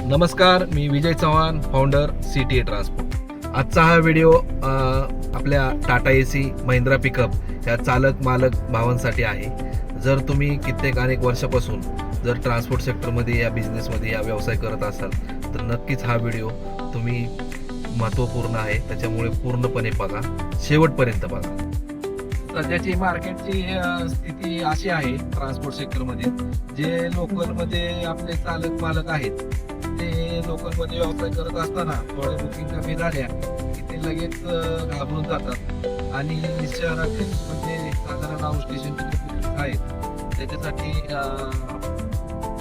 नमस्कार, मी Vijay Chavan, founder CTA transport. आजचा हा व्हिडिओ आपल्या टाटा AC महिंद्रा पिकअप या चालक मालक भावांसाठी आहे. जर तुम्ही कित्येक अनेक वर्षापासून जर ट्रान्सपोर्ट सेक्टरमध्ये या बिझनेसमध्ये या व्यवसाय करत असाल तर नक्कीच हा व्हिडिओ तुम्ही महत्त्वपूर्ण आहे, त्याच्यामुळे पूर्णपणे बघा, शेवटपर्यंत बघा. सध्याची मार्केटची स्थिती अशी आहे ट्रान्सपोर्ट सेक्टरमध्ये, जे लोकलमध्ये आपले चालक मालक आहेत ते लोकलमध्ये व्यवसाय करत असताना थोडे बुकिंग कमी झाल्या की ते लगेच घाबरून जातात आणि शहरातील म्हणजे साधारण आउट स्टेशनचे जे बुकिंग आहेत त्याच्यासाठी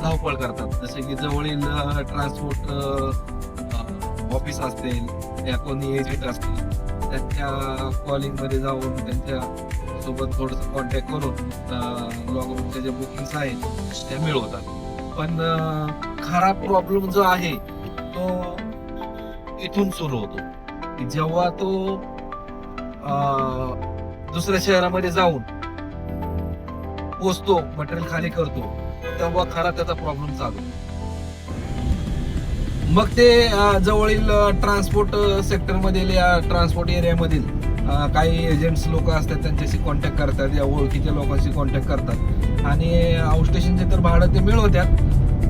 धावपळ करतात. जसे की जवळील ट्रान्सपोर्ट ऑफिस असतील या कोणी एजंट असतील त्यांच्या कॉलिंगमध्ये जाऊन त्यांच्या सोबत थोडंसं कॉन्टॅक्ट करून लॉंग रूटचे जे बुकिंग्स आहेत ते मिळवतात. पण खरा प्रॉब्लेम जो आहे तो इथून सुरू होतो की जेव्हा तो दुसऱ्या शहरामध्ये जाऊन पोचतो, मटेरियल खाली करतो, तेव्हा खरा त्याचा प्रॉब्लेम चालू. मग ते जवळील ट्रान्सपोर्ट सेक्टरमधील या ट्रान्सपोर्ट एरियामधील काही एजंट्स लोक असतात त्यांच्याशी कॉन्टॅक्ट करतात, या ओळखीच्या लोकांशी कॉन्टॅक्ट करतात आणि आउट स्टेशनचे तर भाडं ते मिळवतात,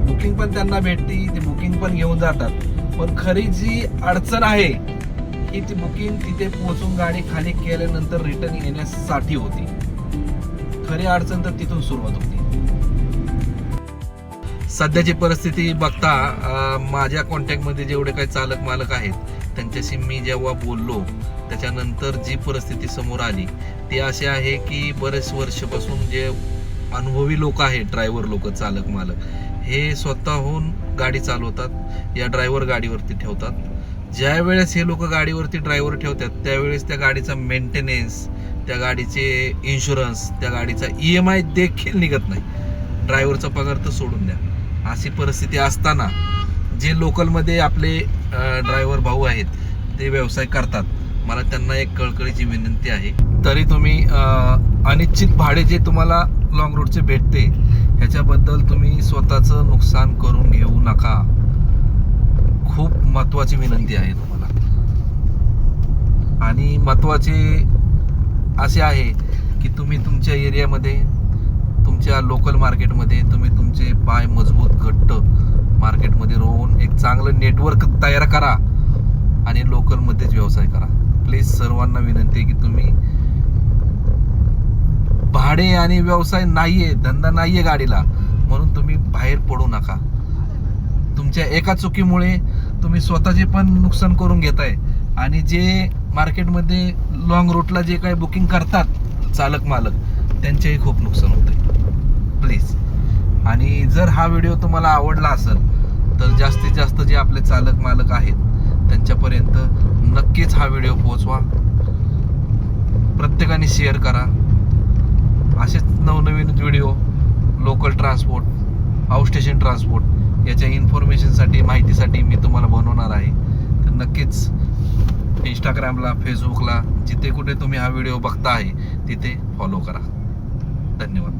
बुकिंग पण त्यांना भेटते, ते बुकिंग पण घेऊन जातात. पण खरी जी अडचण आहे की ती बुकिंग तिथे पोहोचून गाडी खाली केल्यानंतर रिटर्न येण्यासाठी होती. खरी अडचण तर तिथून सुरुवात होती. सध्याची परिस्थिती बघता माझ्या कॉन्टॅक्टमध्ये जेवढे काही चालक मालक आहेत त्यांच्याशी मी जेव्हा बोललो त्याच्यानंतर जी परिस्थिती समोर आली ती अशी आहे की बरेच वर्षापासून जे अनुभवी लोक आहेत, ड्रायव्हर लोक, चालक मालक, हे स्वतःहून गाडी चालवतात, या ड्रायव्हर गाडीवरती ठेवतात. ज्या वेळेस हे लोक गाडीवरती ड्रायव्हर ठेवतात त्यावेळेस त्या गाडीचा मेंटेनन्स, त्या गाडीचे इन्शुरन्स, त्या गाडीचा EMI देखील निघत नाही. ड्रायव्हरचा पगार तर सोडून द्या. अशी परिस्थिती असताना जे लोकलमध्ये आपले ड्रायव्हर भाऊ आहेत ते व्यवसाय करतात, मला त्यांना एक कळकळीची विनंती आहे, तरी तुम्ही अनिश्चित भाडे जे तुम्हाला लॉंग रूटचे भेटते ह्याच्याबद्दल तुम्ही स्वतःचं नुकसान करून घेऊ नका. खूप महत्त्वाची विनंती आहे तुम्हाला. आणि महत्त्वाचे असे आहे की तुम्ही तुमच्या एरियामध्ये, तुमच्या लोकल मार्केटमध्ये तुम्ही तुमचे पाय मजबूत घट्ट मार्केटमध्ये रोवून एक चांगलं नेटवर्क तयार करा आणि लोकलमध्येच व्यवसाय करा. प्लीज सर्वांना विनंती आहे की तुम्ही भाडे आणि व्यवसाय नाहीये, धंदा नाहीये गाडीला म्हणून तुम्ही बाहेर पडू नका. तुमच्या एका चुकीमुळे तुम्ही स्वतःचे पण नुकसान करून घेताय आणि जे मार्केटमध्ये लॉंग रूटला जे काही बुकिंग करतात चालक मालक त्यांचेही खूप नुकसान होतंय. प्लीज. आणि जर हा व्हिडिओ तुम्हाला आवडला असेल तर जास्तीत जास्त जे आपले चालक मालक आहेत त्यांच्यापर्यंत नक्कीच हा व्हिडिओ पोहोचवा. प्रत्येकाने शेअर करा. असेच नवनवीन video local transport, out station transport याच्या इन्फॉर्मेशनसाठी, माहितीसाठी मी तुम्हाला बनवणार आहे. तर नक्कीच इंस्टाग्रामला, फेसबुकला, जिथे कुठे तुम्ही हा व्हिडिओ बघता आहे तिथे फॉलो करा. धन्यवाद.